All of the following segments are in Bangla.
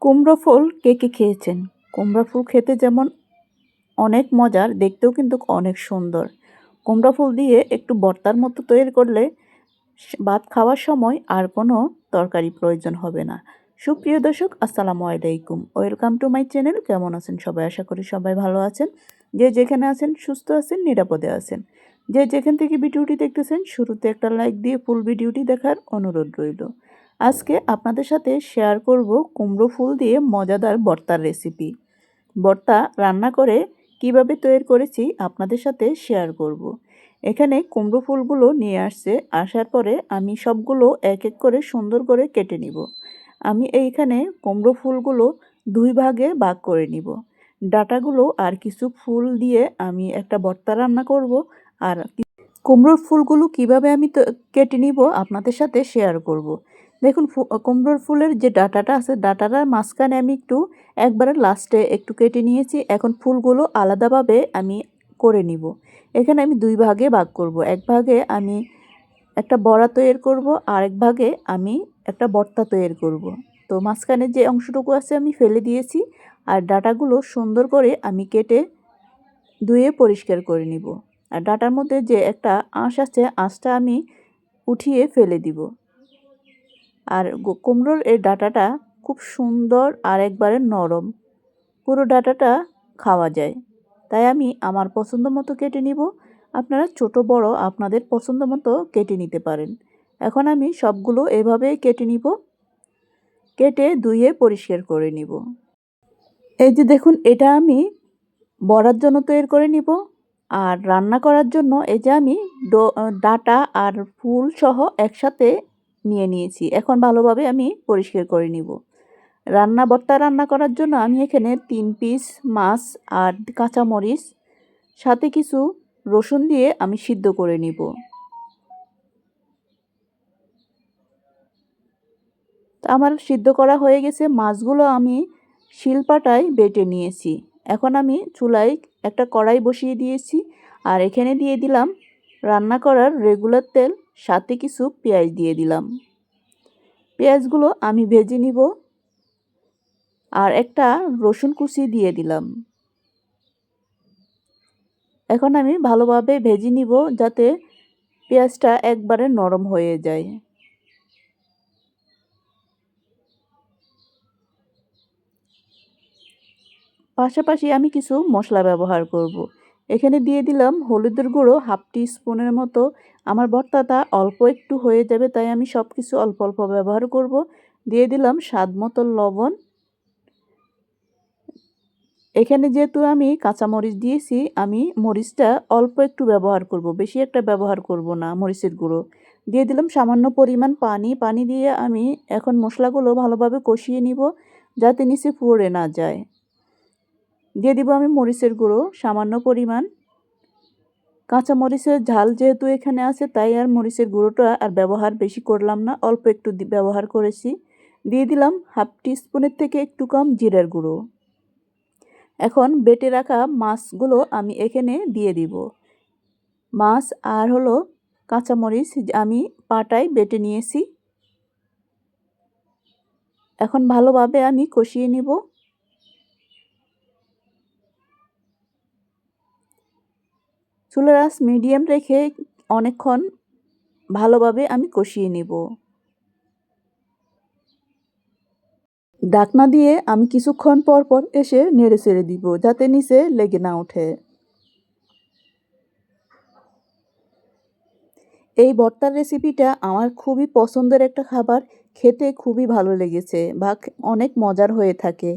কুমড়ো ফুল কে কে খেয়েছেন? কুমড়া ফুল খেতে যেমন অনেক মজার, দেখতেও কিন্তু অনেক সুন্দর। কুমড়া ফুল দিয়ে একটু ভর্তার মতো তৈরি করলে ভাত খাওয়ার সময় আর কোনো তরকারি প্রয়োজন হবে না। সুপ্রিয় দর্শক, আসসালামু আলাইকুম। Welcome to my channel. কেমন আছেন সবাই? আশা করি সবাই ভালো আছেন। যে যেখানে আছেন সুস্থ আছেন, নিরাপদে আছেন। যে যেখান থেকে ভিডিওটি দেখতেছেন শুরুতে একটা লাইক দিয়ে ফুল ভিডিওটি দেখার অনুরোধ রইল। আজকে আপনাদের সাথে শেয়ার করব কুমড়ো ফুল দিয়ে মজাদার ভর্তার রেসিপি। ভর্তা রান্না করে কিভাবে তৈরি করেছি আপনাদের সাথে শেয়ার করব। এখানে কুমড়ো ফুলগুলো নিয়ে আসার পরে আমি সবগুলো এক এক করে সুন্দর করে কেটে নিব। আমি এইখানে কুমড়ো ফুলগুলো দুই ভাগে ভাগ করে নিব। ডাঁটাগুলো আর কিছু ফুল দিয়ে আমি একটা ভর্তা রান্না করব। আর কুমড়োর ফুলগুলো কিভাবে আমি কেটে নিব আপনাদের সাথে শেয়ার করব। দেখুন, কুমড়োর ফুলের যে ডাঁটাটা আছে, ডাঁটাটার মাঝখানে আমি একবারে লাস্টে একটু কেটে নিয়েছি। এখন ফুলগুলো আলাদাভাবে আমি করে নিব। এখানে আমি দুই ভাগে ভাগ করব। এক ভাগে আমি একটা বড়া তৈরি করব, আর এক ভাগে আমি একটা ভর্তা তৈরি করব। তো মাঝখানে যে অংশটুকু আছে আমি ফেলে দিয়েছি, আর ডাঁটাগুলো সুন্দর করে আমি কেটে ধুয়ে পরিষ্কার করে নিব। আর ডাঁটার মধ্যে যে একটা আঁশ আছে, আঁশটা আমি উঠিয়ে ফেলে দিব। আর কুমড়োর এই ডাঁটাটা খুব সুন্দর আর একবারে নরম, পুরো ডাঁটাটা খাওয়া যায়। তাই আমি আমার পছন্দ মতো কেটে নিব। আপনারা ছোট বড় আপনাদের পছন্দ মতো কেটে নিতে পারেন। এখন আমি সবগুলো এভাবে কেটে নিব, কেটে ধুয়ে পরিষ্কার করে নিব। এই যে দেখুন, এটা আমি বড়ার জন্য তৈরি করে নিব। আর রান্না করার জন্য এই যে আমি ডাঁটা আর ফুল সহ একসাথে নিয়ে নিয়েছি। এখন ভালোভাবে আমি পরিষ্কার করে নিব। ভর্তা রান্না করার জন্য আমি এখানে 3 পিস মাছ আর কাঁচামরিচ সাথে কিছু রসুন দিয়ে আমি সিদ্ধ করে নিব। আমার সিদ্ধ করা হয়ে গেছে। মাছগুলো আমি শিলপাটায় বেটে নিয়েছি। এখন আমি চুলায় একটা কড়াই বসিয়ে দিয়েছি, আর এখানে দিয়ে দিলাম রান্না করার রেগুলার তেল, সাথে কিছু পেঁয়াজ দিয়ে দিলাম। পেঁয়াজগুলো আমি ভেজে নিব, আর একটা রসুন কুচি দিয়ে দিলাম। এখন আমি ভালোভাবে ভেজে নিব যাতে পেঁয়াজটা একবারে নরম হয়ে যায়। পাশাপাশি আমি কিছু মশলা ব্যবহার করব। এখানে দিয়ে দিলাম হলুদের গুঁড়ো হাফ টি স্পুনের মতো। আমার ভর্তাটা অল্প একটু হয়ে যাবে, তাই আমি সব কিছু অল্প অল্প ব্যবহার করব। দিয়ে দিলাম স্বাদ মতো লবণ। এখানে যেহেতু আমি কাঁচামরিচ দিয়েছি, আমি মরিচটা অল্প একটু ব্যবহার করব, বেশি একটা ব্যবহার করব না মরিচের গুঁড়ো। দিয়ে দিলাম সামান্য পরিমাণ পানি। পানি দিয়ে আমি এখন মশলাগুলো ভালোভাবে কষিয়ে নিব যাতে নিচে পুড়ে না যায়। দিয়ে দিব আমি মরিচের গুঁড়ো সামান্য পরিমাণ। কাঁচামরিচের ঝাল যেহেতু এখানে আছে, তাই আর মরিচের গুঁড়োটা আর ব্যবহার বেশি করলাম না, অল্প একটু ব্যবহার করেছি। দিয়ে দিলাম হাফ টি স্পুনের থেকে একটু কম জিরার গুঁড়ো। এখন বেটে রাখা মাছগুলো আমি এখানে দিয়ে দিব। মাছ আর হলো কাঁচামরিচ আমি পাটায় বেটে নিয়েছি। এখন ভালোভাবে আমি কষিয়ে নিব। চুলার আঁচ মিডিয়াম রেখে অনেকক্ষণ ভালোভাবে আমি কষিয়ে নিব। ঢাকনা দিয়ে আমি কিছুক্ষণ পর পর এসে নেড়ে চেড়ে দিব যাতে নিচে লেগে না ওঠে। এই ভর্তার রেসিপিটা আমার খুবই পছন্দের একটা খাবার। খেতে খুবই ভালো লেগেছে বা অনেক মজার হয়ে থাকে।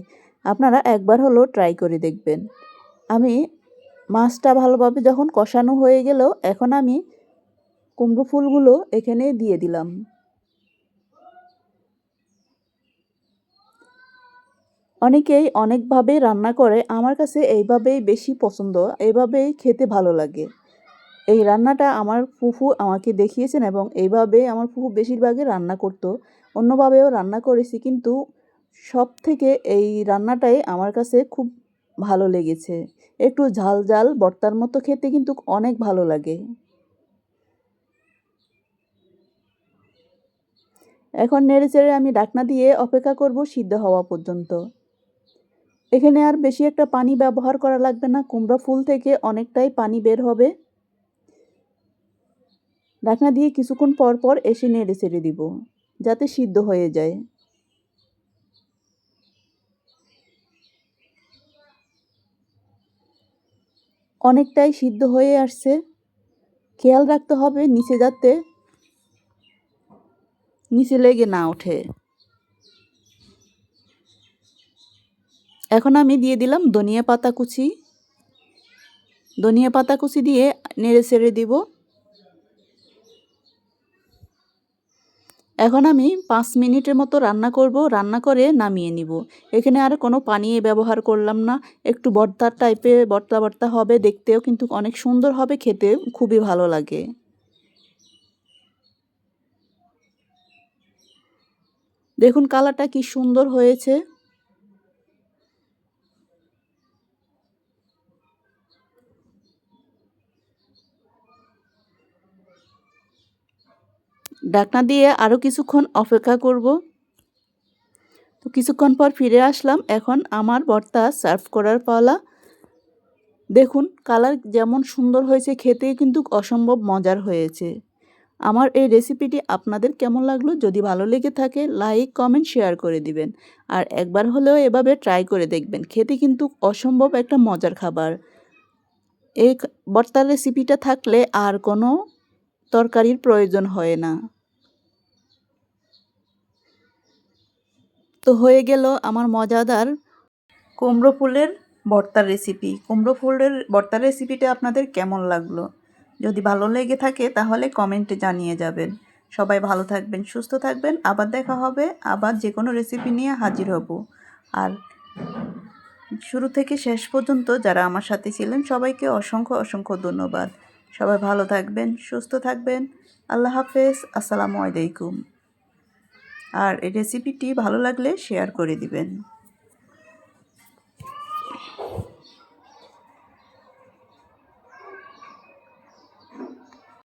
আপনারা একবার হলো ট্রাই করে দেখবেন। আমি মাছটা ভালোভাবে যখন কষানো হয়ে গেল, এখন আমি কুমড়ো ফুলগুলো এখানে দিয়ে দিলাম। অনেকেই অনেকভাবে রান্না করে, আমার কাছে এইভাবেই বেশি পছন্দ, এইভাবেই খেতে ভালো লাগে। এই রান্নাটা আমার ফুফু আমাকে দেখিয়েছেন, এবং এইভাবে আমার ফুফু বেশিরভাগই রান্না করতো। অন্যভাবেও রান্না করেছি, কিন্তু সব থেকে এই রান্নাটাই আমার কাছে খুব ভালো লেগেছে। একটু ঝাল ঝাল ভর্তার মতো খেতে কিন্তু অনেক ভালো লাগে। এখন নেড়েচেড়ে আমি ঢাকনা দিয়ে অপেক্ষা করব সিদ্ধ হওয়া পর্যন্ত। এখানে আর বেশি একটা পানি ব্যবহার করা লাগবে না, কুমড়া ফুল থেকে অনেকটাই পানি বের হবে। ঢাকনা দিয়ে কিছুক্ষণ পর পর এসে নেড়েচেড়ে দিব যাতে সিদ্ধ হয়ে যায়। অনেকটাই সিদ্ধ হয়ে আসছে, খেয়াল রাখতে হবে নিচে যাতে নিচে লেগে না ওঠে। এখন আমি দিয়ে দিলাম ধনিয়া পাতা কুচি। ধনিয়া পাতা কুচি দিয়ে নেড়েচেড়ে দিব। এখন আমি 5 মিনিটের মতো রান্না করব, রান্না করে নামিয়ে নিব। এখানে আর কোনো পানি ব্যবহার করলাম না, একটু ভর্তা টাইপের ভর্তা ভর্তা হবে, দেখতেও কিন্তু অনেক সুন্দর হবে, খেতে খুবই ভালো লাগে। দেখুন কালারটা কি সুন্দর হয়েছে। ঢাকনা দিয়ে আরও কিছুক্ষণ অপেক্ষা করব। তো কিছুক্ষণ পর ফিরে আসলাম, এখন আমার ভর্তা সার্ভ করার পালা। দেখুন কালার যেমন সুন্দর হয়েছে, খেতে কিন্তু অসম্ভব মজার হয়েছে। আমার এই রেসিপিটি আপনাদের কেমন লাগলো? যদি ভালো লেগে থাকে লাইক কমেন্ট শেয়ার করে দিবেন। আর একবার হলেও এভাবে ট্রাই করে দেখবেন, খেতে কিন্তু অসম্ভব একটা মজার খাবার। এই ভর্তার রেসিপিটা থাকলে আর কোনো তরকারির প্রয়োজন হয় না। তো হয়ে গেল আমার মজাদার কুমড়ো ফুলের ভর্তার রেসিপি। কুমড়ো ফুলের ভর্তার রেসিপিটা আপনাদের কেমন লাগলো? যদি ভালো লেগে থাকে তাহলে কমেন্টে জানিয়ে যাবেন। সবাই ভালো থাকবেন, সুস্থ থাকবেন। আবার দেখা হবে, আবার যে কোনো রেসিপি নিয়ে হাজির হব। আর শুরু থেকে শেষ পর্যন্ত যারা আমার সাথে ছিলেন সবাইকে অসংখ্য অসংখ্য ধন্যবাদ। সবাই ভালো থাকবেন, সুস্থ থাকবেন। আল্লাহ হাফেজ, আসসালামু আলাইকুম। আর এই রেসিপিটি ভালো লাগলে শেয়ার করে দিবেন।